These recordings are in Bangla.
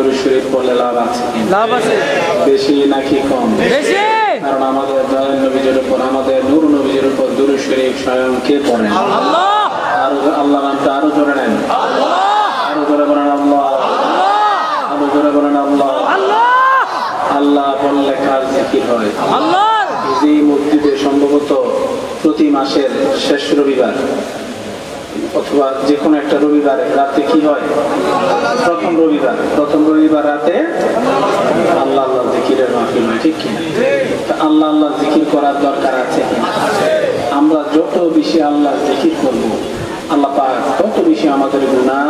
দরুদ শরীফ পড়লে লাভ আছে? লাভ আছে। বেশি নাকি কম? বেশি। কারণ আমাদের দয়াল নবীজির উপর, আমাদের নূর নবীজির উপর দরুদ শরীফ স্বয়ং কে পড়েন? আল্লাহ। আর আল্লাহ নামটা আরো জোরে নেন, আরো জোরে বলেন আল্লাহ, আরো জোরে বলেন আল্লাহ। আল্লাহ বললে কার জিকির হয়? আল্লাহর। যে মসজিদে সম্ভবত প্রতি মাসের শেষ রবিবার অথবা যে কোনো একটা রবিবার রাতে কি হয়? প্রথম রবিবার রাতে আল্লাহ আল্লাহ জিকিরের মাহফিল হয়, ঠিক কিনা? আল্লাহ আল্লাহ জিকির করার দরকার আছে কিনা? আমরা যত বেশি আল্লাহ জিকির করব, আল্লাহ পাক তত বেশি আমাদের গুনাহ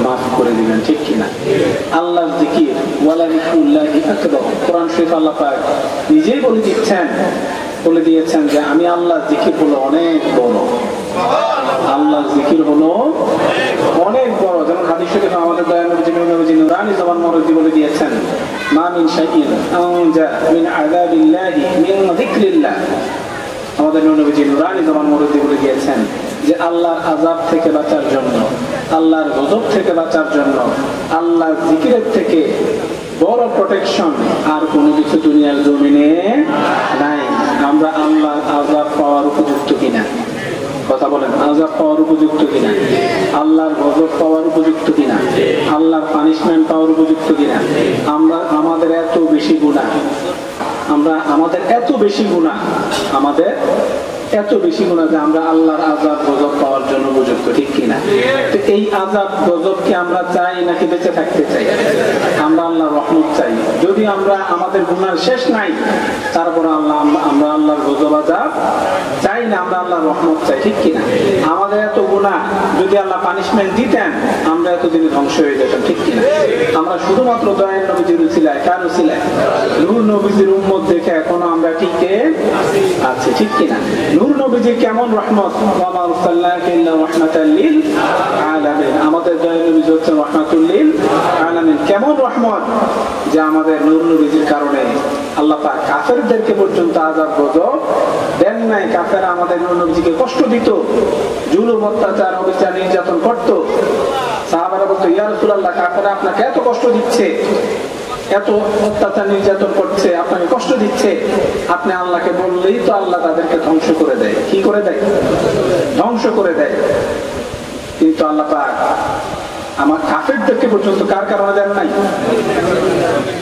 মাফ করে দিবেন, ঠিক কিনা? আল্লাহর জিকির ওয়ালা যিকরুল্লাহি আকবার, কোরআন শরীফ আল্লাহ পাক নিজেই বলে দিয়েছেন যে আমি আল্লাহর জিকির হলো অনেক বড়। আল্লাহর জিকির হলো অনেক বড়। যেমন হাদিস শরীফে আমাদের দয়াল নবী নুরানি জবান মুবারক বলে দিয়েছেন, মা মিন শাইইন আনজা মিন আযাবিল্লাহি মিন যিকরিল্লাহ। আমাদের নবী নুরানি জবান মুবারক বলে দিয়েছেন যে আল্লাহর আযাব থেকে বাঁচার জন্য, আল্লাহর গজব থেকে বাঁচার জন্য আল্লাহর জিকিরের থেকে বড় প্রোটেকশন আর কোনো কিছু দুনিয়ার জমিনে নাই। আমরা আল্লাহর আযাব পাওয়ার উপযুক্ত কিনা? কথা বলেন, আযাব পাওয়ার উপযুক্ত কিনা? আল্লাহর গজব পাওয়ার উপযুক্ত কিনা? আল্লাহর পানিশমেন্ট পাওয়ার উপযুক্ত কিনা? আমাদের এত বেশি গুনাহ, আমাদের এত বেশি গুনাহ যে আমরা আল্লাহর আযাব গজব পাওয়ার জন্য উপযুক্ত, ঠিক কিনা? তো এই আযাব গজবকে আমরা চাই নাকি বেঁচে থাকতে চাই? আমরা আল্লাহর রহমত চাই। যদি আমরা আমাদের গুনার শেষ নাই, তারপর আমরা আল্লাহর গজব আযাব চাই না, আমরা আল্লাহর রহমত চাই, ঠিক কিনা? আমাদের এত গুনাহ, যদি আল্লাহ পানিশমেন্ট দিতেন আমরা এতদিনে ধ্বংস হয়ে যেতাম, ঠিক কিনা? আমরা শুধুমাত্র দয়াল নবীজির উসিলায়, কার উসিলায়? নূর নবীজির উম্মত দেখে এখনো আমরা টিকে আছি, ঠিক কিনা? নূর নবীজি কেমন রহমত, ওয়া মা আরসালনাকা ইল্লা রাহমাতাল লিল আলামিন। আমাদের দয়াল নবীজি হচ্ছেন রাহমাতুল লিল আলামিন। কেমন রহমত যে আমাদের নূর নবীজির কারণে আল্লাহ পাক কাফেরদেরকে পর্যন্ত আযাব গজব দেন নাই। কাফেররা আমাদের নূর নবীজিকে কষ্ট দিত, জুলুম অত্যাচার অবিচার নির্যাতন করত। সাহাবারা বলতো, ইয়া রাসূলুল্লাহ, কাফেররা আপনাকে এত কষ্ট দিচ্ছে, এত অত্যাচার নির্যাতন করছে, আপনাকে কষ্ট দিচ্ছে, আপনি আল্লাহকে বললেই তো আল্লাহ তাদেরকে ধ্বংস করে দেয়। কি করে দেয়? ধ্বংস করে দেয়। কিন্তু আল্লাহ পাক আমার কাফেরদেরকে পর্যন্ত কার কারণে দেন নাই?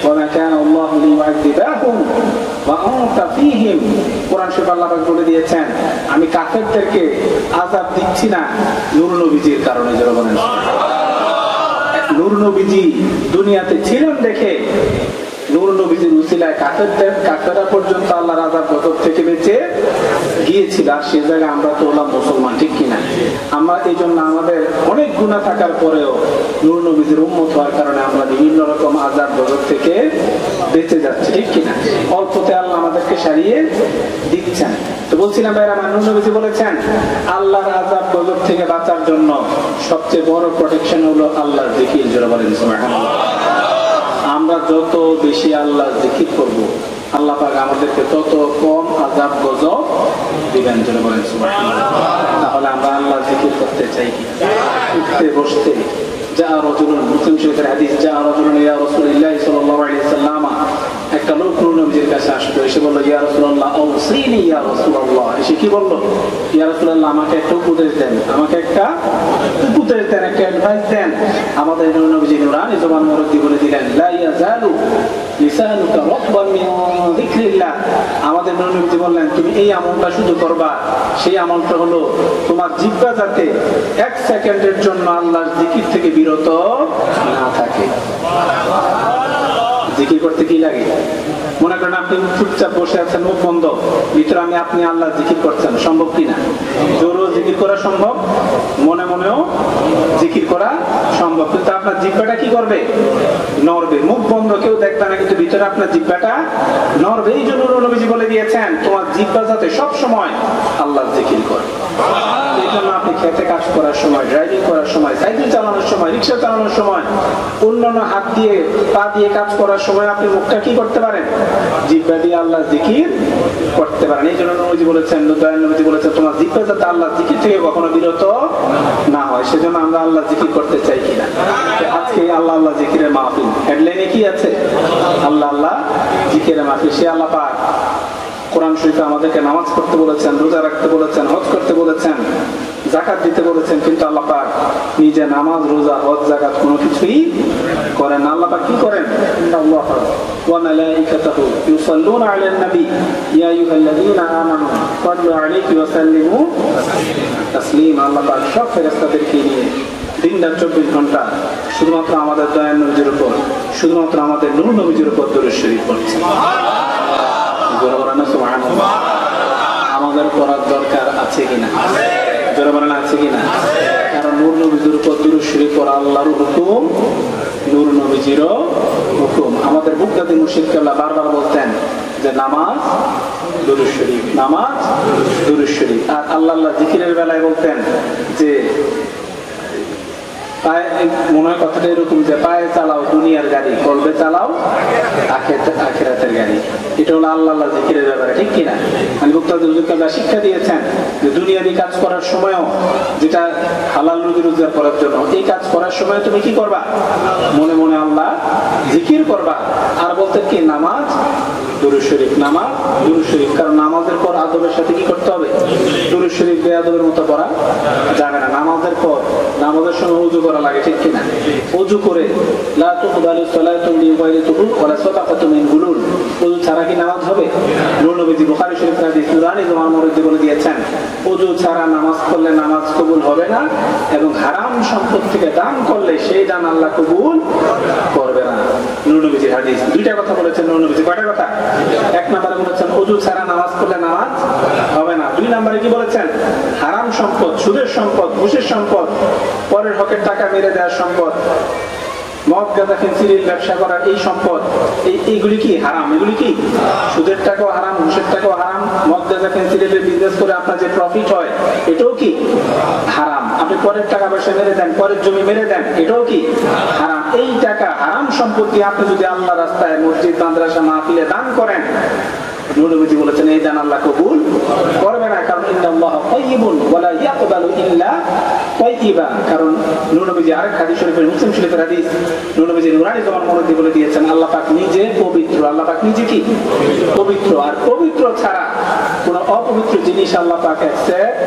ওয়া কানা আল্লাহু লিউআযিবাহুম ওয়া আনতা ফীহিম। কোরআন শরীফে আল্লাহ পাক বলে দিয়েছেন, আমি কাফেরদেরকে আযাব দিচ্ছি না নূর নবীজির কারণে। যারা বলেন নূর নবীজি দুনিয়াতে ছিলেন দেখে, নূর নবীজির উসিলায় কাফেররা পর্যন্ত আল্লাহর আযাব গজব থেকে বেঁচে গিয়েছিল। আর সে জায়গায় আমরা তো হলাম মুসলমান, ঠিক কিনা? আমরা এই জন্য আমাদের অনেক গুনাহ থাকার পরেও নূর নবীজির উম্মত হওয়ার কারণে আমরা বিভিন্ন রকম আযাব গজব থেকে বেঁচে যাচ্ছি, ঠিক কিনা? অল্পতে আল্লাহ আমাদেরকে সারিয়ে দিচ্ছেন। তো বলছিলাম ভাইরা, নূর নবীজি বলেছেন আল্লাহর আযাব গজব থেকে বাঁচার জন্য সবচেয়ে বড় প্রোটেকশন হলো আল্লাহর জিকির। যারা বলেন সুবহানাল্লাহ। আমরা যত বেশি আল্লাহর জিকির করব, আল্লাহ পাক আমাদেরকে তত কম আযাব গজব দিবেন। যারা বলেন সুবহানাল্লাহ। তাহলে আমরা আল্লাহর জিকির করতে চাই কি? উঠতে বসতে। যা রাজুলুন, মুসলিম শরীফের হাদিস, যা রাজুলুন ইয়া রাসূলুল্লাহ সাল্লাল্লাহু আলাইহি ওয়াসাল্লাম, একটা লোক নূর নবীজির কাছে আসলো, এসে বলল, ইয়া রাসূলুল্লাহ আওসিনি ইয়া রাসূলুল্লাহ। এসে কি বলল? ইয়া রাসূলুল্লাহ, আমাকে একটা উপদেশ দেন, আমাকে একটা উপদেশ দেন, একটা অ্যাডভাইস দেন। আমাদের নূর নবীজি নুরানি জবান মুবারক বলে দিলেন, লা ইয়াজালু লিসানুকা রাতবান মিন যিকরিল্লাহ। আমাদের নূর নবীজি বললেন, তুমি এই আমলটা শুধু করবা, সেই আমলটা হলো তোমার জিহ্বা যাতে এক সেকেন্ডের জন্য আল্লাহর জিকির থেকে বিরত না থাকে। জিকির করতে কি লাগে? মনে করেন আপনি চুপচাপ বসে আছেন, মুখ বন্ধ, ভিতরে আপনি আল্লাহ জিকির করছেন, সম্ভব কিনা? জোরও জিকির করা সম্ভব, মনে মনেও জিকির করা সম্ভব, কিন্তু আপনার জিহ্বাটা কি করবে? নড়বে। মুখ বন্ধ, কেউ দেখবে না, কিন্তু ভিতরে আপনার জিহ্বাটা নড়বে। এই জন্য নবীজি বলে দিয়েছেন তোমার জিহ্বা যাতে সব সময় আল্লাহর জিকির করে। এই জন্য আপনি খেতে কাজ করার সময়, ড্রাইভিং করার সময়, সাইকেল চালানোর সময়, রিক্সা চালানোর সময়, অন্যান্য হাত দিয়ে পা দিয়ে কাজ করার সময় আপনি মুখটা কি করতে পারেন? জিহ্বা দিয়ে আল্লাহ জিকির করতে পারেন। এই জন্য নবীজি বলেছেন, দয়াল নবীজি বলেছেন, তোমার জিহ্বা যাতে আল্লাহ জিকির থেকে কখনো বিরত না হয়, সেজন্য আমরা আল্লাহ জিকির করতে চাই কিনা। আজকে আল্লাহ আল্লাহ জিকিরের মাহফিল, হেডলাইনে কি আছে? আল্লাহ আল্লাহ জিকিরের মাহফিল। সে আল্লাহ পাক কোরআন শরীফে আমাদেরকে নামাজ পড়তে বলেছেন, রোজা রাখতে বলেছেন, হজ করতে বলেছেন, যাকাত দিতে বলেছেন, কিন্তু আল্লাহ পাক নিজে নামাজ, রোজা, হজ, যাকাত কোনো কিছুই করেন না। আল্লাহ পাক কি করেন? আল্লাহ ওয়া মালাইকাতুহু ইউসাল্লুনা আলান নবী ইয়া আইয়ুহাল্লাযীনা আমানু সাল্লু আলাইহি ওয়া সাল্লিমু তাসলিমা। আল্লাহ পাক সব ফেরেশতাদেরকে নিয়ে দিনরাত 24 ঘন্টা শুধুমাত্র আমাদের দয়াল নবীর উপর, শুধুমাত্র আমাদের নূর নবীর উপর দরুদ শরীফ পড়ছেন। আমাদের করার দরকার আছে কিনা? জোরে বলেন আছে কিনা? কারণ নূর নবীর উপর দরুদ শরীফ পড়া আল্লাহর হুকুম, নূর নবীজিরও হুকুম। আমাদের বুকদাদি মুর্শিদ কেবলা বারবার বলতেন যে নামাজ দরুদ শরীফ, নামাজ দরুদ শরীফ। আর আল্লাহ আল্লাহ জিকিরের বেলায় বলতেন যে মনে হয় কথাটা এরকম যে পায়ে চালাও দুনিয়ার গাড়ি, কলবে চালাও আখিরাতের গাড়ি। এটা হলো আল্লাহ আল্লাহ জিকিরের ব্যাপারে, ঠিক কিনা? মানে বক্তা শিক্ষা দিয়েছেন যে দুনিয়াবি কাজ করার সময়ও, যেটা হালাল রুজি রোজগার করার জন্য, এই কাজ করার সময় তুমি কি করবা? মনে মনে আল্লাহ জিকির করবা। আর বলতেন কি নামাজ দুরূদ শরীফ, নামাজ দুরূদ শরীফ। কারণ নামাজের পর আদবের সাথে কি করতে হবে? দুরূদ শরীফ বেয়াদবের মতো পড়া যাবে না। নামাজের পর, নামাজের সময় ওযু করা লাগে, ঠিক কিনা? ওযু করে লা তুকবালু সালাতুন লিগায়রি তুহুর ওয়ালা সাদাকাতুন মিন গুলুল, ওযু ছাড়া কি নামাজ হবে? নূর নবীজি বুখারী শরীফের হাদিস নুরানি জামার মধ্যে বলে দিয়েছেন, ওযু ছাড়া নামাজ পড়লে নামাজ কবুল হবে না, এবং হারাম সম্পদ থেকে দান করলে সেই দান আল্লাহ কবুল করবে না। নূর নবীজির হাদিস। দুইটা কথা বলেছেন নূর নবীজি। কয়টা কথা? এক নম্বরে বলেছেন ওযু ছাড়া নামাজ পড়লে নামাজ হবে না। দুই নম্বরে কি বলেছেন? হারাম সম্পদ, সুদের সম্পদ, ঘুষের সম্পদ, পরের হকের টাকা মেরে দেওয়ার সম্পদ, মদ গাঁজা খিনচিরির ব্যবসা করার এই সম্পদ, এইগুলি কি হারাম? এগুলি কি? সুদের টাকাও হারাম, ঘুষের টাকাও হারাম, মদ গাঁজা খিনচিরির বিজনেস করে আপনার যে প্রফিট হয় এটাও কি হারাম। আপনি পরের টাকা পয়সা মেরে দেন, পরের জমি মেরে দেন, এটাও কি হারাম। এই টাকা হারাম সম্পত্তি আপনি যদি আল্লাহ রাস্তায়, মসজিদ, মাদ্রাসা, মাহফিলে দান করেন, নূর নবীজি বলেছেন এই দান আল্লাহ কবুল করবে না। কারণ ইন্নাল্লাহা তাইয়্যিবুন ওয়া লা ইয়াকবালু ইল্লা তাইয়্যিবা। কারণ নূর নবীজি আরেক হাদিস শরীফের, মুসলিম শরীফের হাদিস, নূর নবীজি নুরানি জামার মধ্যে বলে দিয়েছেন আল্লাহ পাক নিজে পবিত্র। আল্লাহ পাক নিজে কি পবিত্র। আর পবিত্র ছাড়া কোন অপবিত্র জিনিস আল্লাহ পাক অ্যাকসেপ্ট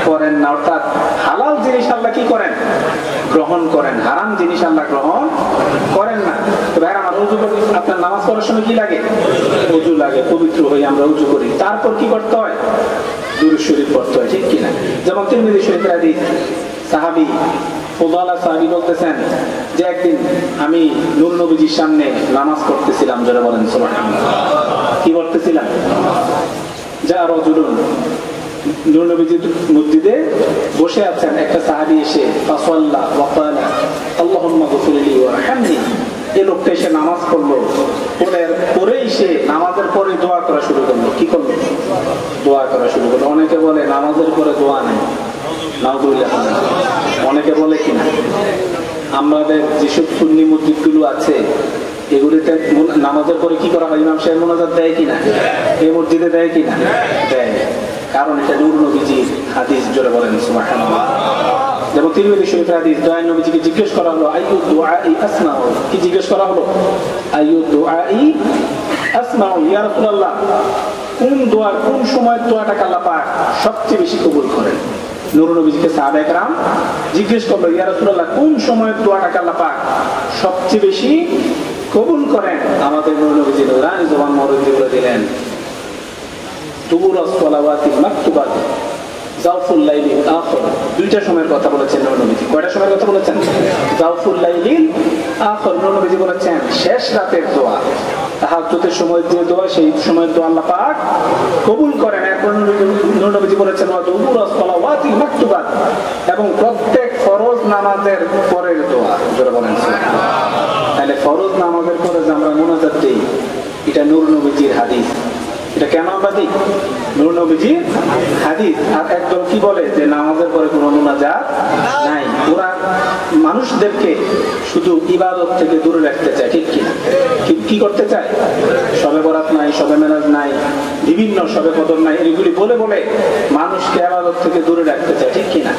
করেন না। অর্থাৎ হালাল জিনিস আল্লাহ কি করেন? গ্রহণ করেন। হারাম জিনিস আল্লাহ গ্রহণ করেন না। তো ভাই আমার ওযু করি, আপনার নামাজ পড়ার সময় কি লাগে? ওযু লাগে। পবিত্র হয়ে আমরা ওযু করি। তারপর কি করতে হয়? দুরূদ শরীফ পড়তে হয়, ঠিক কিনা? যেমন তিরমিজি শরীফের হাদিস, সাহাবী ফুদালা সাহাবী বলতেছেন যে একদিন আমি নূর নবীজির সামনে নামাজ পড়তেছিলাম। যারা বলেন সুবহানাল্লাহ। কি পড়তেছিলাম? যা রাজুলুন, নূর নবীজির মসজিদে বসে আছেন, একটা সাহাবী এসে ফাসাল্লা ওয়া ক্বালা আল্লাহুম্মা গফিরলি ওয়ারহামনি, এই লোকটা এসে নামাজ পড়লো, পরেই সে নামাজের পরে দোয়া করা শুরু করলো। কি করলো? দোয়া করা শুরু করলো। অনেকে বলে নামাজের পরে দোয়া নেই, নাউযুবিল্লাহ। অনেকে বলে কিনা আমাদের যেসব সুন্নি মসজিদগুলো আছে এগুলিতে নামাজের পরে কি করা হয়? ইমাম সাহেব মোনাজাত দেয় কিনা? এই মসজিদে দেয় কিনা? দেয়। কারণ এটা নূর নবীজির হাদিস। জোরে বলেন সুবহানাল্লাহ। যেমন তিরমিজি শরীফের হাদিস, দয়াল নবীজিকে জিজ্ঞেস করা হলো আইয়ু দুআই আসমাউ। কি জিজ্ঞেস করা হলো? আইয়ু দুআই আসমাউ, ইয়া রাসূলুল্লাহ, কোন দোয়া, কোন সময় দোয়াটাকে আল্লাহ পাক সবচেয়ে বেশি কবুল করেন? নূর নবীজিকে সাহাবায়ে কেরাম জিজ্ঞেস করলো, ইয়া রাসূলুল্লাহ, কোন সময় দোয়াটাকে আল্লাহ পাক সবচেয়ে বেশি কবুল করেন? আমাদের নূর নবীজি নুরানি জবান মরজি বলে দিলেন, তুবুরাস সালাওয়াতিল মাকতুবাত জাওফুল লাইলিল আখির। দুইটা সময়ের কথা বলেছেন নূর নবীজি। কয়টা সময়ের কথা বলেছেন? জাওফুল লাইলিল আখির। নূর নবীজি বলেছেন শেষ রাতের দোয়া, তাহাজ্জুদের সময় যে দোয়া, সেই সময়ের দোয়া আল্লাহ পাক কবুল করেন। এরপর নূর নবীজি বলেছেন ওয়া তুবুরাস সালাওয়াতিল মাকতুবাত, এবং প্রত্যেক ফরজ নামাজের পরের দোয়া। যারা বলেন সুবহানাল্লাহ। তাহলে ফরজ নামাজের পরে যে আমরা মুনাজাত দেই, এটা নূর নবীজির হাদিস। এটা কেন আমরা দিই? নূর নবীজির হাদিস। আর একদম কি বলে যে নামাজের পরে কোনো মুনাজাত নাই। ওরা মানুষদেরকে শুধু ইবাদত থেকে দূরে রাখতে চায়, ঠিক কিনা? কি করতে চায়? শবে বরাত নাই, শবে মেরাজ নাই, বিভিন্ন শবে কদর নাই, এগুলি বলে বলে মানুষকে ইবাদত থেকে দূরে রাখতে চায়, ঠিক কিনা?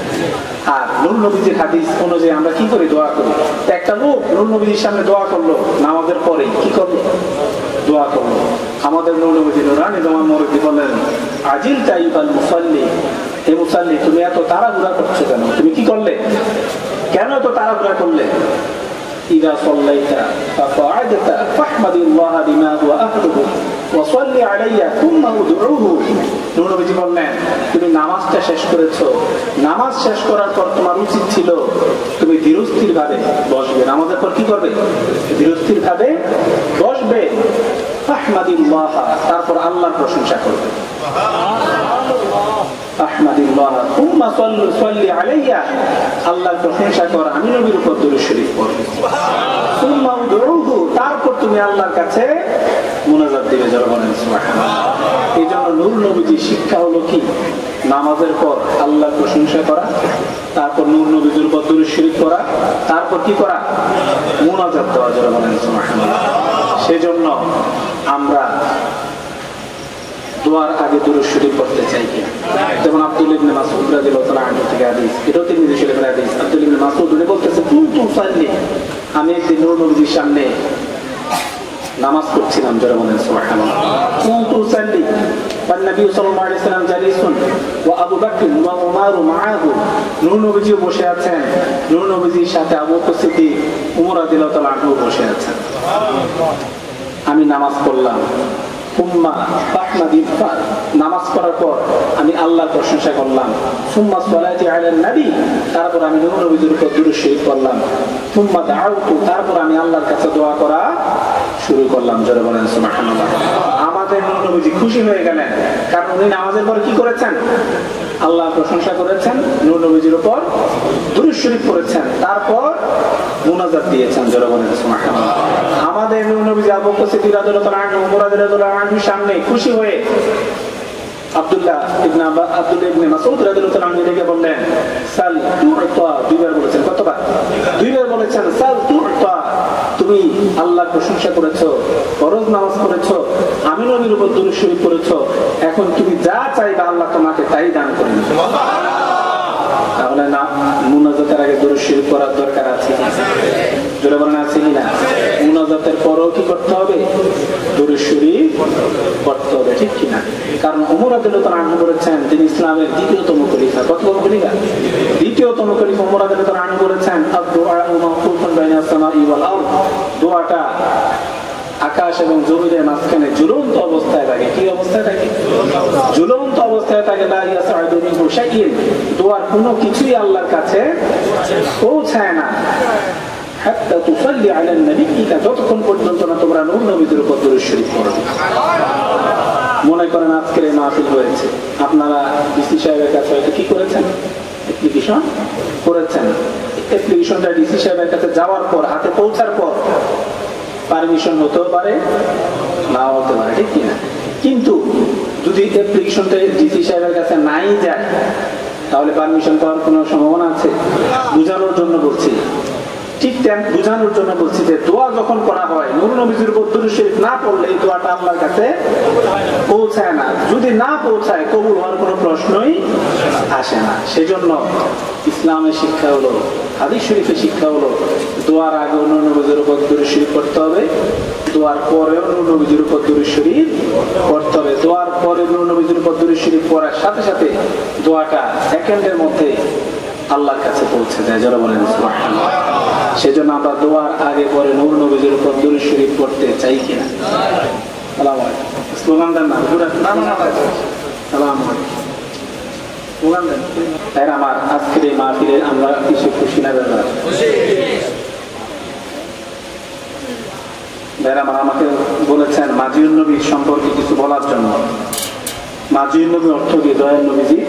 আর নূর নবীজির হাদিস অনুযায়ী আমরা কি করি? দোয়া করি। একটা লোক নূর নবীজির সামনে দোয়া করলো, নামাজের পরে কি করলো? দোয়া করলো। আমাদের নূর নবীজি নুরানি জামান মুরিদি বলেন, আজিল তাইবাল মুসাল্লি, হে মুসাল্লি তুমি এত তাড়াহুড়া করছো কেন? তুমি কি করলে? কেন এত তাড়াহুড়া করলে? ইযা সাল্লাইতা ফাকা'আদতা ফাহমাদিল্লাহ বিমা হুয়া আহলুহু ওয়া সাল্লি আলাইয়া সুম্মা উদউহু। নূর নবীজি বললেন, তুমি নামাজটা শেষ করেছো, নামাজ শেষ করার পর তোমার উচিত ছিল তুমি ধীরস্থির ভাবে বসবে। নামাজের পর কি করবে? ধীরস্থির ভাবে বসবে। আহমাদিল্লাহ, তারপর আল্লাহর প্রশংসা করবে। আহমাদিল্লাহ সুম্মা সাল্লি আলাইয়া, আল্লাহর প্রশংসা কর, আমি নবীর উপর দরুদ শরীফ পড়বে। সুম্মা উদউহু, তারপর তুমি আল্লাহর কাছে মুনাজাত দিবে। যারা বলেন সুবহানাল্লাহ। এই জন্য নূর নবীজির শিক্ষা হলো কি? নামাজের পর আল্লাহর প্রশংসা করা, তারপর নূর নবীজির উপর দরুদ শরীফ পড়া, তারপর কি করা? মুনাজাত দেওয়া। যারা বলেন সুবহানাল্লাহ। সেজন্য আমরা দোয়ার আগে দুরূদ শরীফ পড়তে চাই কিনা? যেমন আব্দুল্লাহ ইবনে মাসউদ রাদিয়াল্লাহু তাআলা আনহু থেকে হাদিস, এটাও তিরমিজি শরীফের হাদিস। আব্দুল্লাহ ইবনে মাসউদ উনি বলতেছে, কুনতু সাল্লি, আমি একদিন নূর নবীজির সামনে নামাজ পড়ছিলাম। যারা বলেন সুবহানাল্লাহ। কুনতু সাল্লি ওয়ান নবী সাল্লাল্লাহু আলাইহি ওয়াসাল্লাম জালিসুন ওয়া আবু বকর ওয়া উমর মাআহু, নূর নবীজি বসে আছেন, নূর নবীজির সাথে আবু বকর সিদ্দিক, উমর রাদিয়াল্লাহু তাআলা আনহু বসে আছেন। আমি নামাজ পড়লাম। নামাজ পড়ার পর আমি আল্লাহর প্রশংসা করলাম। সুম্মা সালাতি আলান নবী, তারপর আমি নূর নবীর উপর দুরূদ শরীফ পড়লাম। সুম্মা দাউতু, তারপর আমি আল্লাহর কাছে দোয়া করা শুরু করলাম। যারা বলেন সুবহানাল্লাহ। আমাদের নূর নবীজি খুশি হয়ে গেলেন, কারণ উনি নামাজের পরে কি করেছেন? আল্লাহর প্রশংসা করেছেন, নূর নবীর উপর দুরূদ শরীফ পড়েছেন, তারপর মুনাজাত দিয়েছেন। যারা বলেন সুবহানাল্লাহ। আমাদের নূর নবীজি আবু বকর সিদ্দিক রাদিয়াল্লাহু তাআলা আনহু, উমর রাদিয়াল্লাহু আনহুর সামনে খুশি হয়ে আব্দুল্লাহ ইবনে মাসউদ রাদিয়াল্লাহু তাআলা আনহু থেকে বললেন, সাল তু'তা, দুইবার বলেছেন। কতবার? দুইবার বলেছেন। সাল তু'তা, তুমি আল্লাহর প্রশংসা করেছো, ফরজ নামাজ পড়েছো, আমি নবীর উপর দুরূদ শরীফ পড়েছো, এখন তুমি যা চাইবা আল্লাহ তোমাকে তাই দান করবেন। তাহলে না মুনাজাতের আগে দুরূদ শরীফ পড়ার দরকার আছে? জোরে বলেন আছে কিনা? মুনাজাতের পরও কি করতে হবে? দুরূদ শরীফ পড়তে হবে, ঠিক কিনা? কারণ ওমর রাদিয়াল্লাহু তাআলা আনহু বলেছেন, তিনি ইসলামের দ্বিতীয়তম খলিফা। কততম খলিফা? দ্বিতীয়তম খলিফা ওমর রাদিয়াল্লাহু তাআলা আনহু বলেছেন, আদ-দুআউ মাওকুফুন বাইনা সামাই ওয়াল আরদ, দোয়াটা আকাশ এবং জমিনের মাঝখানে ঝুলন্ত অবস্থায় থাকে। কি অবস্থায় থাকে? ঝুলন্ত অবস্থায় থাকে। লা ইয়াসআদু মিনহু শাইউন, দোয়ার কোনো কিছুই আল্লাহর কাছে পৌঁছায় না। হাত্তা তুসাল্লি আলান নবী, যতক্ষণ পর্যন্ত না তোমরা নূর নবীর উপর দুরূদ শরীফ পড়বে। মনে করেন আজকের এই মাহফিল হয়েছে, আপনারা ডিসি সাহেবের কাছে হয়তো কি করেছেন? অ্যাপ্লিকেশন করেছেন। অ্যাপ্লিকেশনটা ডিসি সাহেবের কাছে যাওয়ার পর, হাতে পৌঁছার পর পারমিশন হতেও পারে, নাও হতে পারে, ঠিক কিনা? কিন্তু যদি অ্যাপ্লিকেশনটা ডিসি সাহেবের কাছে নাই যায়, তাহলে পারমিশন পাওয়ার কোনো সম্ভাবনা আছে? বোঝানোর জন্য বলছি, ঠিক তেমন বোঝানোর জন্য বলছি যে দোয়া যখন করা হয়, নূর নবীর উপর দুরূদ শরীফ না পড়লে এই দোয়াটা আল্লাহর কাছে পৌঁছায় না। যদি না পৌঁছায়, কবুল হওয়ার কোনো প্রশ্নই আসে না। সেজন্য ইসলামের শিক্ষা হলো, হাদিস শরীফের শিক্ষা হলো, দোয়ার আগে নূর নবীর উপর দুরূদ শরীফ পড়তে হবে, দোয়ার পরেও নূর নবীর উপর দুরূদ শরীফ পড়তে হবে। দোয়ার পরে নূর নবীর উপর দুরূদ শরীফ পড়ার সাথে সাথে দোয়াটা সেকেন্ডের মধ্যে আল্লাহর কাছে পৌঁছে যায়। যারা বলেন সুবহানাল্লাহ। সেজন্য আমরা দোয়ার আগে পরে নূর নবীর উপর দুরূদ শরীফ পড়তে চাই কিনা? সালাম আলাইকুম। স্লোগান দেন না, সালাম আলাইকুম স্লোগান দেন। তাই আমার আজকের এই মাহফিলে আমরা কিছু খুশি না ব্যাপার? ভাইরা আমার আমাকে বলেছেন মাজিউন নবী সম্পর্কে কিছু বলার জন্য। মাজিউন নবী অর্থ কি? দয়াল নবীজি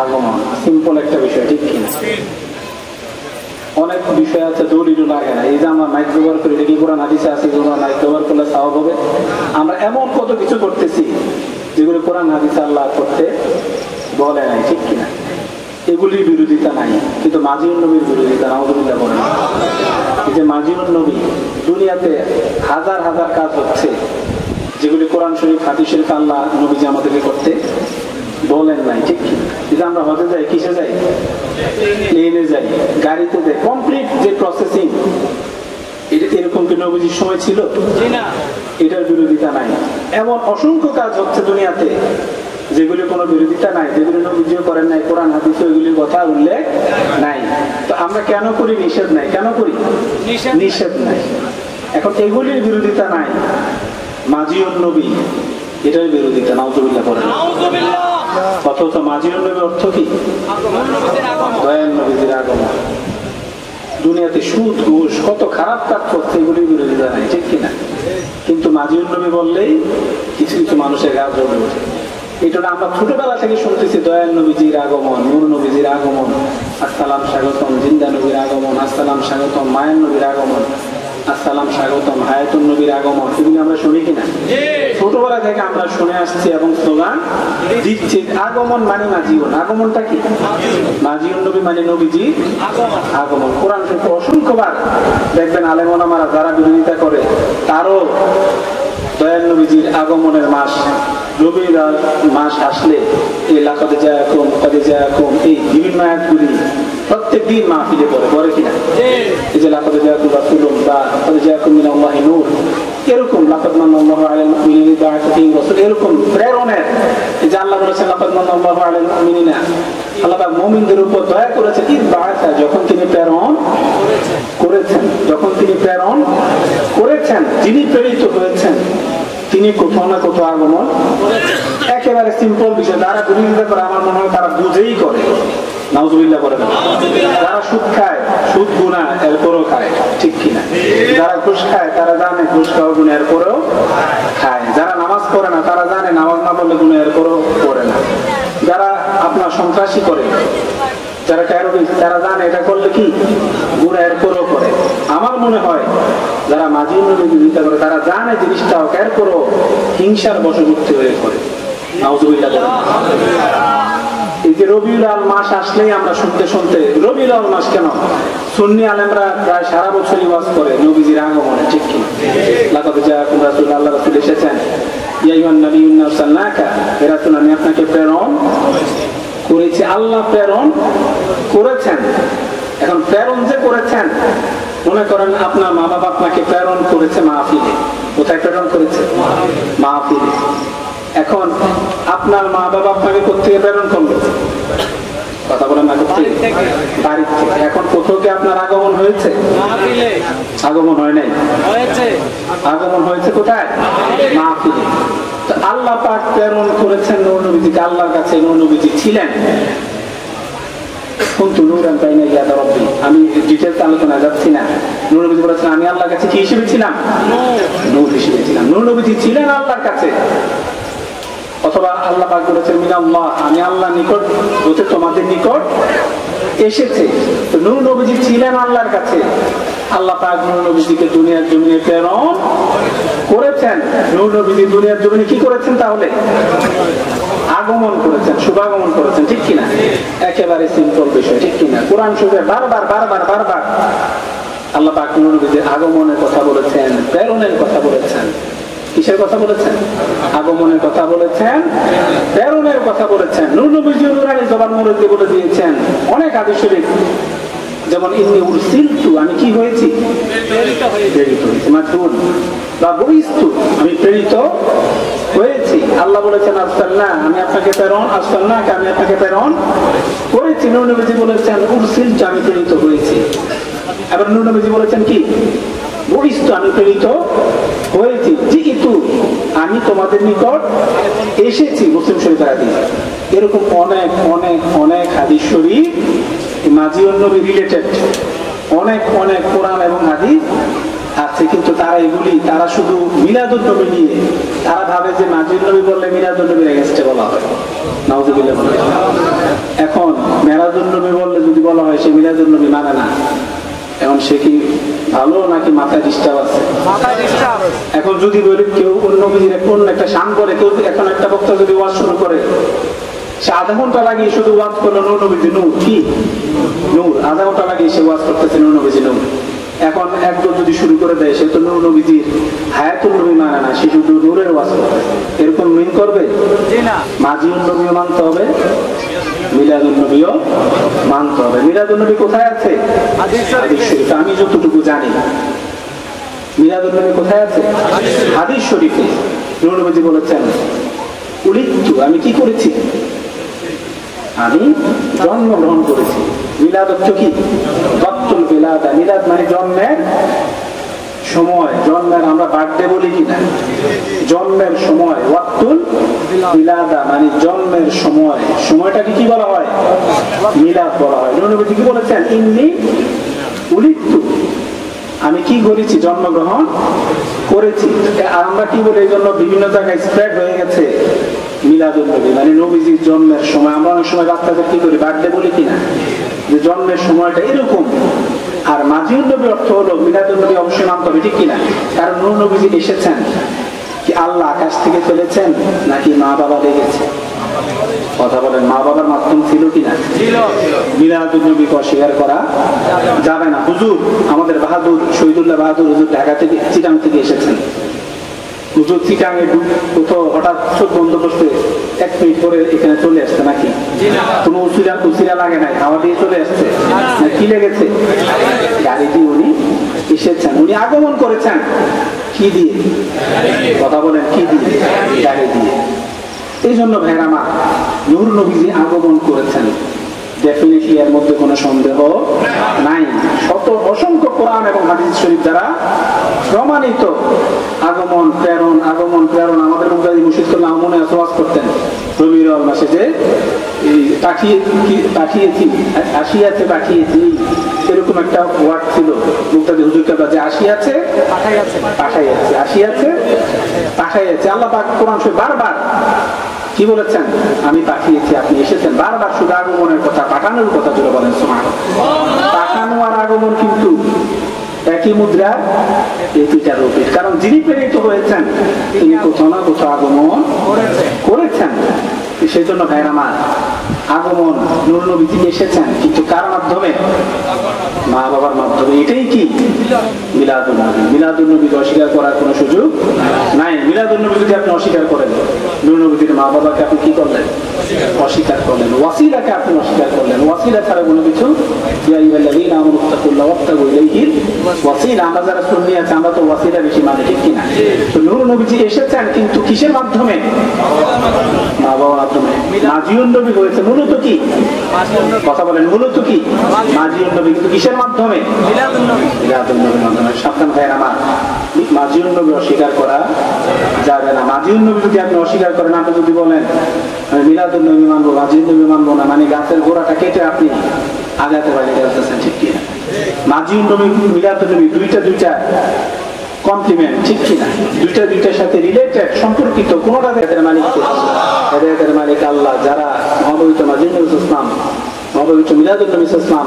আগমন। সিম্পল একটা বিষয়, ঠিক কিনা? অনেক বিষয় আছে দলিল লাগে না। এই যে আমরা মাইক ব্যবহার করি, এটা কি কোরআন হাদিসে আছে? মাইক ব্যবহার করলে সওয়াব হবে? আমরা এমন কত কিছু করতেছি যেগুলো কোরআন হাদিসে আল্লাহ করতে বলে নাই, ঠিক কিনা? এগুলির বিরোধিতা নাই, কিন্তু মাজিউন নবীর বিরোধিতা নাউযুবিল্লাহ বলেন। এই যে মাজিউন নবী, দুনিয়াতে হাজার হাজার কাজ হচ্ছে যেগুলি কোরআন শরীফ হাদিস শরীফ আল্লাহ নবীজি আমাদেরকে করতে বলেন নাই, ঠিক কি? যে আমরা হজে যাই, কিসে যাই? প্লেনে যাই, গাড়িতে যাই, কমপ্লিট যে প্রসেসিং, এরকম কি নবীজির সময় ছিল? এটার বিরোধিতা নাই। এমন অসংখ্য কাজ হচ্ছে দুনিয়াতে যেগুলি কোনো বিরোধিতা নাই, যেগুলি নবীজিও করেন নাই, কোরআন হাদিসে ওইগুলির কথা উল্লেখ নাই। তো আমরা কেন করি? নিষেধ নাই। কেন করি? নিষেধ নাই। এখন এগুলির বিরোধিতা নাই, মাজিউন নবী এটার বিরোধিতা নাউযুবিল্লাহ করেন। অথচ মাজিউন নবীর অর্থ কি? দয়াল নবীজির আগমন। দুনিয়াতে সুদ ঘুষ কত খারাপ কাজ করছে, এগুলির বিরোধিতা নাই, ঠিক কিনা? কিন্তু মাজিউন নবী বললেই কিছু কিছু মানুষের গা জ্বলে ওঠে। এটা আমরা ছোটবেলা থেকে শুনতেছি, দয়াল নবীজির আগমন, নূর নবীজির আগমন, আসসালাম স্বাগতম জিন্দা নবীর আগমন, আসসালাম স্বাগতম মায়ের নবীর আগমন, আসসালাম স্বাগতম হায়াতুন নবীর আগমন। এগুলি আমরা শুনি কিনা? ছোটবেলা থেকে আমরা শুনে আসছি এবং স্লোগান দিচ্ছি। আগমন মানে মাজিউন। আগমনটা কি? মাজিউন নবী মানে নবীজির আগমন। কোরআন শরীফে অসংখ্যবার দেখবেন আলেম ওলামারা যারা বিরোধিতা করে, তারও দয়াল নবীজির আগমনের মাস, রবিউল মাস আসলে এই লাকাদ জাআকুম কাদ জাআকুম, এই বিভিন্ন আয়াতগুলি প্রত্যেক দিন মাহফিলে পড়ে কিনা? এই যে লাকাদ জাআকুম রাসূলুন বা কাদ জাআকুম মিনাল্লাহি নূর, এরকম লাকাদ মান্নাল্লাহু আলাল মুমিনিনা ইয বা'আথা ফীহিম রাসূল, এরকম প্রেরণের, এই যে আল্লাহ বলেছেন লাকাদ মান্নাল্লাহু আলাল মুমিনিনা, আল্লাহ পাক মুমিনদের উপর দয়া করেছেন, ইয বা'আথা, যখন তিনি প্রেরণ করেছেন, যখন তিনি প্রেরণ করেছেন, যিনি প্রেরিত হয়েছেন তিনি কোথাও না কোথাও আগমন। একেবারে সিম্পল বিষয়। যারা বিরোধিতা করে আমার মনে হয় তারা বুঝেই করে, নাউযুবিল্লাহ বলেন। যারা সুদ খায়, সুদ গুনাহ, এরপরও খায়, ঠিক কিনা? যারা ঘুষ খায় তারা জানে ঘুষ খাওয়া গুনাহ, এরপরও খায়। যারা নামাজ পড়ে না তারা জানে নামাজ না পড়লে গুনাহ, এরপরও পড়ে না। যারা আপনার সন্ত্রাসী করে, যারা টেরোরিস্ট, তারা জানে এটা করলে কি গুনাহ, এরপরও করে। আমার মনে হয় যারা মাজিউন নবীর বিরোধিতা করে তারা জানে জিনিসটা এরপরও হিংসার বশবর্তী হয়ে করে, নাউযুবিল্লাহ বলেন। এই যে রবিউল আউয়াল মাস আসলেই আমরা শুনতে শুনতে, রবিউল আউয়াল মাস কেন? সুন্নি আলেমরা প্রায় সারা বছরই ওয়াজ করে নবীজির আগমনে, ঠিক কি? লাকাদ জাআকুম রাসূলুন, আল্লাহ রাসূল এসেছেন। ইয়া আইয়ুহান নাবিয়্যু ইন্না আরসালনাকা, হে রাসূল আমি আপনাকে প্রেরণ করেছি। আল্লাহ প্রেরণ করেছেন। এখন প্রেরণ যে করেছেন, মনে করেন আপনার মা বাবা আপনাকে প্রেরণ করেছে মাহফিলে। কোথায় প্রেরণ করেছে? মাহফিলে। এখন আপনার মা বাবা আপনাকে কোথেকে প্রেরণ করলো? কথা বলেন না, কোথেকে? বাড়ির থেকে। এখন কোথাও কি আপনার আগমন হয়েছে? আগমন হয় নাই। আগমন হয়েছে কোথায়? মাহফিলে। তো আল্লাহ পাক প্রেরণ করেছেন নূর নবীজিকে আল্লাহর কাছে। নূর নবীজি ছিলেন আমি ডিটেলস আলোচনা যাচ্ছি না। নূর নবী বলেছেন আমি আল্লাহর কাছে কি হিসেবে ছিলাম? নূর হিসেবে ছিলাম। নূর নবীজি ছিলেন আল্লাহর কাছে। অথবা আল্লাহ পাক বলেছেন মিনাল্লাহ, আমি আল্লাহর নিকট হতে তোমাদের নিকট এসেছে। তো নূর নবীজি ছিলেন আল্লাহর কাছে। আল্লাহ পাক নূর নবীজিকে দুনিয়ার জমিনে প্রেরণ করেছেন। নূর নবীজি দুনিয়ার জমিনে কি করেছেন? তাহলে আগমন করেছেন, শুভাগমন করেছেন, ঠিক কিনা? একেবারে সিম্পল বিষয়, ঠিক কিনা? কোরআন শরীফে বারবার বারবার বারবার আল্লাহ পাক নূর নবীজির আগমনের কথা বলেছেন, প্রেরণের কথা বলেছেন। কিসের কথা বলেছেন? আগমনের কথা বলেছেন, প্রেরণের কথা বলেছেন। নূর নবীজি নূরানী জবান মুরব্বি বলে দিয়েছেন অনেক হাদিস শরীফ, যেমন ইন্নী উরসিলতু, আমি কি হয়েছি? প্রেরিত হয়েছি। মাতুন বা বুইস্তু, আমি প্রেরিত হয়েছি। আল্লাহ বলেছেন আরসালনা, আমি আপনাকে প্রেরণ, আরসালনাকা, আমি আপনাকে প্রেরণ করেছি। নূর নবীজি বলেছেন উরসিলতু, আমি প্রেরিত হয়েছি। আবার নূর নবীজি বলেছেন কি? বুইস্তু, আমি প্রেরিত হয়েছি। জিইতু, আমি তোমাদের নিকট এসেছি। মুসলিম শরীফের হাদিস। এরকম অনেক অনেক অনেক হাদিস শরীফ মাজিউন নবী রিলেটেড, অনেক অনেক কোরআন এবং হাদিস আছে। কিন্তু তারা এগুলি, তারা শুধু মিলাদুন নবী নিয়ে, তারা ভাবে যে মাজিউন নবী বললে মিলাদুন নবীর এগেইনস্টে বলা হয়। নাউযুবিল্লাহ বলে। এখন মেরাজুন নবী বললে যদি বলা হয় সে মিলাদুন নবী মানে না, এখন সে কি ভালো নাকি মাথায় ডিস্টার্ব আছে? এখন যদি বলি কেউ অন্য কোন একটা শান করে, কেউ এখন একটা বক্তা যদি ওয়াজ শুরু করে, সে আধা ঘন্টা লাগিয়ে শুধু ওয়াজ করলো নূর নবীজি নূর, কি নূর, আধা ঘন্টা লাগিয়ে সে ওয়াজ করতেছে নূর নবীজি নূর। এখন একদম যদি শুরু করে দেয়, সে তো নূর নবীজির হায়াতুল নবী মানে না, সে শুধু নূরের ওয়াজ করবে, এরকম মিন করবে? মাজিউন নবীও মানতে হবে, মিলাদুন নবীও মানতে হবে। মিলাদুন নবী কোথায় আছে? হাদিস শরীফে। আমি যতটুকু জানি মিলাদুন নবী কোথায় আছে? হাদিস শরীফে। নূর নবীজি বলেছেন, উলিদতু, আমি কি করেছি? আমি জন্মগ্রহণ করেছি। মিলাদ অর্থ কি? ওয়াক্তুল মিলাদা, মিলাদ মানে জন্মের সময়। জন্মের আমরা বার্থডে বলি কিনা? জন্মের সময়। ওয়াক্তুল মিলাদা মানে জন্মের সময়। সময়টাকে কি বলা হয়? মিলাদ বলা হয়। নবী কি বলেছেন? ইন্নী উলিদতু, আমি কি করেছি? জন্মগ্রহণ করেছি। আর আমরা কি বলি, এই জন্য বিভিন্ন জায়গায় স্প্রেড হয়ে গেছে মিলাদুন নবী মানে নবীজির জন্মের সময়। আমরা অনেক সময় বাচ্চাদের কি করি, বার্থডে বলি কিনা, যে জন্মের সময়টা এরকম। আর মাজিউন নবী অর্থ হলো মিলাদুন নবী অবশ্যই মানতে হবে, ঠিক কিনা? কারণ নূর নবীজি এসেছেন কি আল্লাহ আকাশ থেকে ফেলেছেন নাকি মা বাবা লেগেছে? কথা বলেন, মা বাবার মাধ্যম ছিল কিনা? মিলাদুন নবীকে অস্বীকার করা যাবে না। হুজুর আমাদের বাহাদুর শহীদুল্লাহ বাহাদুর হুজুর ঢাকা থেকে, চিটাং থেকে এসেছেন। হুজুর চিটাঙে কোথাও হঠাৎ চোখ বন্ধ করতে 1 মিনিট পরে এখানে চলে আসছে নাকি? কোনো উচিরা লাগে নাই, হাওয়া দিয়ে চলে আসছে। কি লেগেছে? গাড়ি দিয়ে উনি এসেছেন, উনি আগমন করেছেন। কি দিয়ে? কথা বলেন, কি দিয়ে? গাড়ি দিয়ে। এই জন্য ভাইরা মা, নূর নবীজি আগমন করেছেন, ডেফিনেটলি এর মধ্যে কোনো সন্দেহ নাই। অসংখ্য কোরআন এবং হাদিস শরীফ দ্বারা প্রমাণিত আগমন প্রেরণ, আগমন প্রেরণ। আমাদের মুজাহিদ মুর্শিদ কল্লাহ মনে আওয়াজ করতেন রবিউল আউয়াল মাসে যে পাঠিয়েছি, আসিয়াছে পাঠিয়েছি, এরকম একটা ওয়ার্ড ছিল মুক্তাদি হুজুর কেবলা, যে আসিয়াছে পাঠাইয়াছে, আসিয়াছে পাঠাইয়াছে। আল্লাহ পাক কোরআন শরীফে বারবার কি বলেছেন? আমি পাঠিয়েছি, আপনি এসেছেন। বারবার শুধু আগমনের কথা, পাঠানোর কথা জুড়ে বলেন সুবহানাল্লাহ। পাঠানো আর আগমন কিন্তু একই মুদ্রা, দুইটা রূপের। কারণ যিনি প্রেরিত হয়েছেন তিনি কোথাও না কোথাও আগমন করেছেন। সেই জন্য ভাইরা আমার, আগমন নূর নবী এসেছেন, কিন্তু কার মাধ্যমে? মা বাবার মাধ্যমে। এটাই কি মিলাদুন নবী। মিলাদুন নবীকে অস্বীকার করার কোনো সুযোগ নাই। মিলাদুন নবী যদি আপনি অস্বীকার করেন, নূর নবীর মা বাবাকে আপনি কি করলেন? অস্বীকার করলেন। ওয়াসিলাকে আপনি অস্বীকার করলেন। ওয়াসিলা ছাড়া কোনো কিছু, ইয়া আইয়ুহাল্লাযীনা আমানু তাকুল্লাহ ওয়াবতাগু ইলাইহিল ওয়াসিলা। আমরা যারা সুন্নি আছি, আমরা তো ওয়াসিলা বেশি মানি, ঠিক কিনা? তো নূর নবীজি এসেছেন, কিন্তু কিসের মাধ্যমে? মা বাবার মাধ্যমে। মাজিউন নবী হয়েছে মূলত কি? কথা বলেন, মূলত কি? মাজিউন নবী, কিন্তু কিসের মাধ্যমে? মিলাদুন নবীর মাধ্যমে। সাবধান ভাইয়ের আমার, মাজিউন নবী অস্বীকার করা যাবে না। মাজিউন নবী যদি আপনি অস্বীকার করেন, আপনি যদি বলেন মিলাদুন নবী মানবো, মাজিউন নবী মানবো না, মানে গাছের গোড়াটা কেটে আপনি আগাতে পারেন, ঠিক কিনা? মাজিউন নবী, মিলাদুন নবী দুইটা কমপ্লিমেন্ট, ঠিক কিনা? দুইটার সাথে রিলেটেড, সম্পর্কিত। কোনটা হেদায়েতের মালিক কে? হেদায়েতের মালিক আল্লাহ। যারা মহাপবিত্র মাজিউন নবী ইসলাম, মহাপবিত্র মিলাদুন নবী ইসলাম,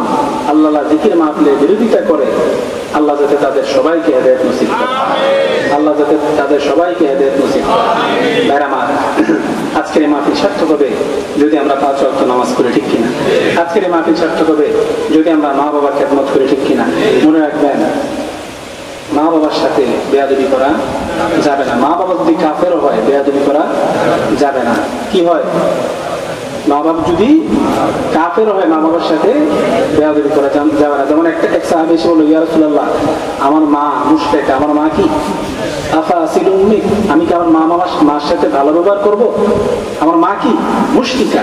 আল্লাহ জিকির মাহফিলের বিরোধিতা করে, আল্লাহ যাতে তাদের সবাইকে হেদায়েত নসিব করে। আল্লাহ যাতে তাদের সবাইকে হেদায়েত নসিব করে। ভাইরা আমার, আজকের এই মাহফিল সার্থক হবে যদি আমরা 5 ওয়াক্ত নামাজ পড়ি, ঠিক কিনা? আজকের এই মাহফিল সার্থক হবে যদি আমরা মা বাবার খেদমত করি, ঠিক কিনা? মনে রাখবেন, মা বাবার সাথে বেয়াদবি করা যাবে না। মা বাবা যদি কাফের হয়, বেয়াদবি করা যাবে না। কি হয়? মা বাবা যদি কাফের হয়, মা বাবার সাথে বেয়াদবি করা যাবে না। যেমন এক সাহাবী এসে বলল, ইয়া রাসূলুল্লাহ, আমার মা মুশরিক, আমার মা কি? আফা আসিলু উম্মি, আমি কি আমার মার সাথে ভালো ব্যবহার করবো? আমার মা কি? মুশরিকা।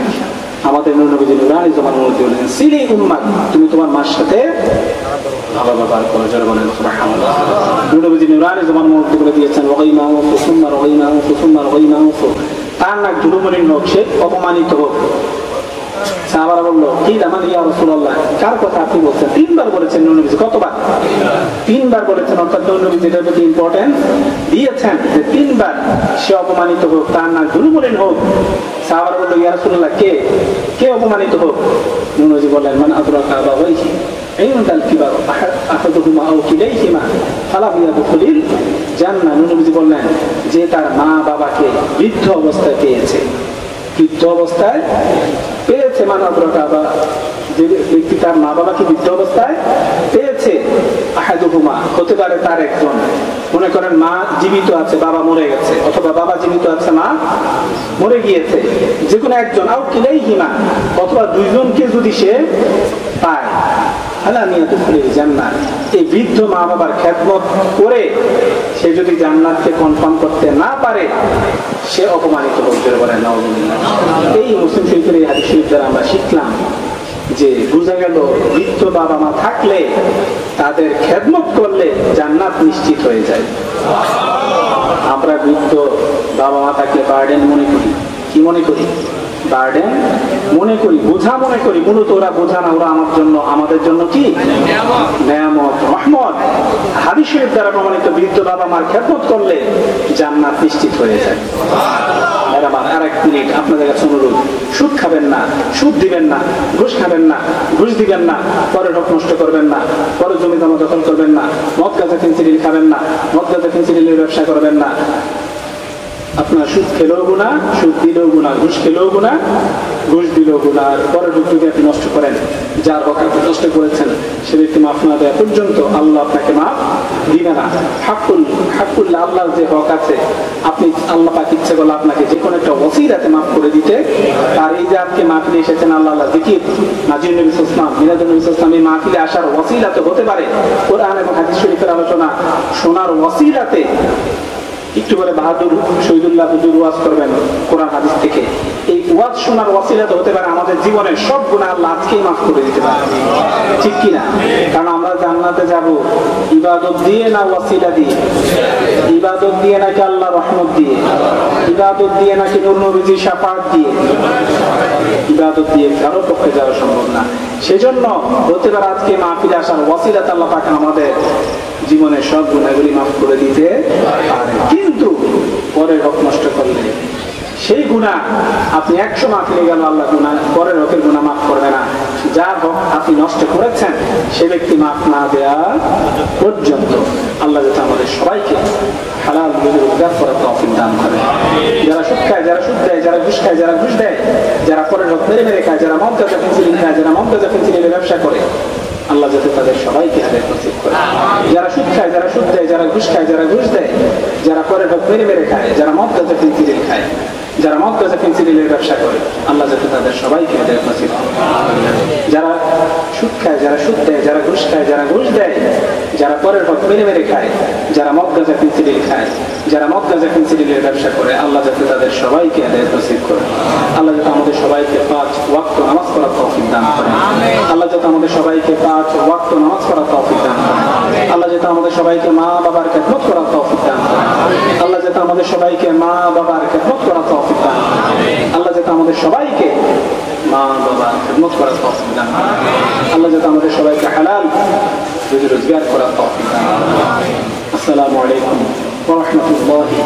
আমাদের নবীজি নুরানি জমানার মধ্যে বলেছেন, সিলি উম্মাক, তুমি তোমার মার সাথে ভালো ব্যবহার করো। যারা বলেন সুবহানাল্লাহ। নবীজি নুরানি জমানার মধ্যে বলে দিয়েছেন, ওয়াইমাহু সুম্মা ওয়াইমাহু সুম্মা ওয়াইমাহু, তার নাক ধুলোমলিন হোক, সে অপমানিত হোক, সাহাবারা বললো কি দামান ইয়া রাসূলুল্লাহ, কার কথা আপনি বলছেন? 3 বার বলেছেন নবী। কতবার? 3 বার বলেছেন। অর্থাৎ নবী যেটার প্রতি ইম্পর্টেন্স দিয়েছেন যে 3 বার সে অপমানিত হোক, তার না দুর্বলীন হোক। সাহাবারা বললো ইয়া রাসূলুল্লাহ, কে অপমানিত হোক? নবী বললেন মান আদরাকা আবাওয়াইহি ইনদাল কিবার আহাদুহুমা আও কিলাইহিমা ফালাম ইয়াদখুলিল জান্নাহ। নবী বললেন যে তার মা বাবাকে বৃদ্ধ অবস্থায় পেয়েছে, বৃদ্ধ অবস্থায় পেয়েছে, মান আদরাকা বা যে ব্যক্তি তার মা বাবাকে বৃদ্ধ অবস্থায় পেয়েছে, আহাদুহুমা হতে পারে তার একজন, মনে করেন মা জীবিত আছে, বাবা মরে গেছে, অথবা বাবা জীবিত আছে, মা মরে গিয়েছে, যে কোনো একজন, আও কিলাইহিমা অথবা দুইজনকে যদি সে পায়, জান্নাত, এই বৃদ্ধ মা বাবার খেদমত করে সে যদি জান্নাতকে কনফার্ম করতে না পারে, সে অপমানিত হতে পারে। এই মুসলিম শরীফের এই হাদিস শরীফ দ্বারা আমরা শিখলাম যে বোঝা গেল বৃদ্ধ বাবা মা থাকলে তাদের খেদমত করলে জান্নাত নিশ্চিত হয়ে যায়। আমরা বৃদ্ধ বাবা মা থাকলে বার্ডেন মনে করি। কি মনে করি? বার্ডেন মনে করি, বোঝা মনে করি। মূলত ওরা বোঝা না, ওরা আমাদের জন্য কি নেয়ামত, রহমত। হাদিস শরীফ দ্বারা প্রমাণিত বৃদ্ধ বাবা মার খেদমত করলে জান্নাত নিশ্চিত হয়ে যায়। আরেক মিনিট আপনাদের কাছে অনুরোধ, সুদ খাবেন না, সুদ দিবেন না, ঘুষ খাবেন না, ঘুষ দিবেন না, পরের হক নষ্ট করবেন না, পরের জমি জমা দখল করবেন না, মদ গাঁজা ফেন্সিডিল খাবেন না, মদ গাঁজা ফেন্সিডিলের ব্যবসা করবেন না। আপনার সুদ খেলেও গুনাহ, সুদ দিলেও গুনাহ, ঘুষ খেলেও গুনাহ, ঘুষ দিলেও গুনাহ। আর পরের হক যদি আপনি নষ্ট করেন, যার হক আপনি নষ্ট করেছেন সে ব্যক্তি মাফ না দেওয়া পর্যন্ত আল্লাহ আপনাকে মাফ দিবে না। হাক্কুল্লাহ, আল্লাহর যে হক আছে, আপনি আল্লাহ পাক ইচ্ছে করলে আপনাকে যে কোনো একটা ওসিলাতে মাফ করে দিতে। আর এই যে আজকে মাহফিলে এসেছেন, আল্লাহ জিকির, নাজির নবী সাল্লাল্লাহু আলাইহি ওয়াসাল্লাম, মিলাদুন নবী সাল্লাল্লাহু আলাইহি ওয়াসাল্লাম, এই মাহফিলে আসার ওসিলাতে হতে পারে কোরআন এবং হাদিস শরীফের আলোচনা শোনার ওসিলাতে একটু বলে বাহাদুর শহীদুল্লাহ হুজুর ওয়াজ করবেন কোরআন হাদিস থেকে। এই ওয়াজ শোনার ওয়াসিলাতে হতে পারে আমাদের জীবনের সব গুনাহ আল্লাহ আজকেই মাফ করে দিতে পারে। ঠিক কিনা? কারণ আমরা জান্নাতে যাব ইবাদত দিয়ে না ওয়াসিলা দিয়ে? ইবাদত দিয়ে নাকি আল্লাহ রহমত দিয়ে? ইবাদত দিয়ে নাকি নূর নবীজির শাফাআত দিয়ে? ইবাদত দিয়ে কারো পক্ষে যাওয়া সম্ভব না। সেজন্য হতে পারে আজকে মাহফিলে আসার ওয়াসিলাতে আল্লাহ পাক আমাদের জীবনের সব গুনাহগুলি মাফ করে দিতে পারে। কিন্তু পরের হক নষ্ট করলে সেই গুনাহ আপনি 100 মাহফিলে গেল, আল্লাহ গুনাহ পরের হকের গুনাহ মাফ করবে না। যার হক আপনি নষ্ট করেছেন সে ব্যক্তি মাফ না দেওয়া পর্যন্ত। আল্লাহ যাতে আমাদের সবাইকে হালাল রোজগার করার তৌফিক দান করে। যারা সুদ খায়, যারা সুদ দেয়, যারা ঘুষ খায়, যারা ঘুষ দেয়, যারা পরের হক মেরে মেরে খায়, যারা মদ গাঁজা ফেন্সিডিল খায়, যারা মদ গাঁজা ফেন্সিডিলের ব্যবসা করে, আল্লাহ যাতে তাদের সবাইকে হেদায়েত নসিব করে। যারা সুদ খায়, যারা সুদ দেয়, যারা ঘুষ খায়, যারা ঘুষ দেয়, যারা পরের হক মেরে মেরে খায়, যারা মদ গাঁজা ফেন্সিডিল খায়, যারা মদ গাঁজা ফেন্সিডিলের ব্যবসা করে, আল্লাহ যাতে তাদের সবাইকে হেদায়েত নসিব করে। যারা সুদ খায়, যারা সুদ দেয়, যারা ঘুষ খায়, যারা ঘুষ দেয়, যারা পরের হক মেরে মেরে খায়, যারা মদ গাঁজা ফেন্সিডিল খায়, যারা মদ গাঁজা ফেন্সিডিলের ব্যবসা করে, আল্লাহ যাতে তাদের সবাইকে হেদায়েত নসিব করে। আল্লাহ যাতে আমাদের সবাইকে 5 ওয়াক্ত নামাজ পড়ার তৌফিক দান করে। আল্লাহ যাতে আমাদের সবাইকে 5 ওয়াক্ত নামাজ পড়ার তৌফিক দান করে। আল্লাহ যাতে আমাদের সবাইকে মা বাবার খেদমত করার তৌফিক দান করে। আল্লাহ যাতে আমাদের সবাইকে মা বাবার খেদমত করার তৌফিক দান করে। আল্লাহ যাতে আমাদের সবাইকে মা বাবার খেদমত করার তৌফিক দান করে। আল্লাহ যাতে আমাদের সবাইকে হালাল রুজি রোজগার করার তৌফিক দান করে। আসসালামু আলাইকুম ওয়া রাহমাতুল্লাহি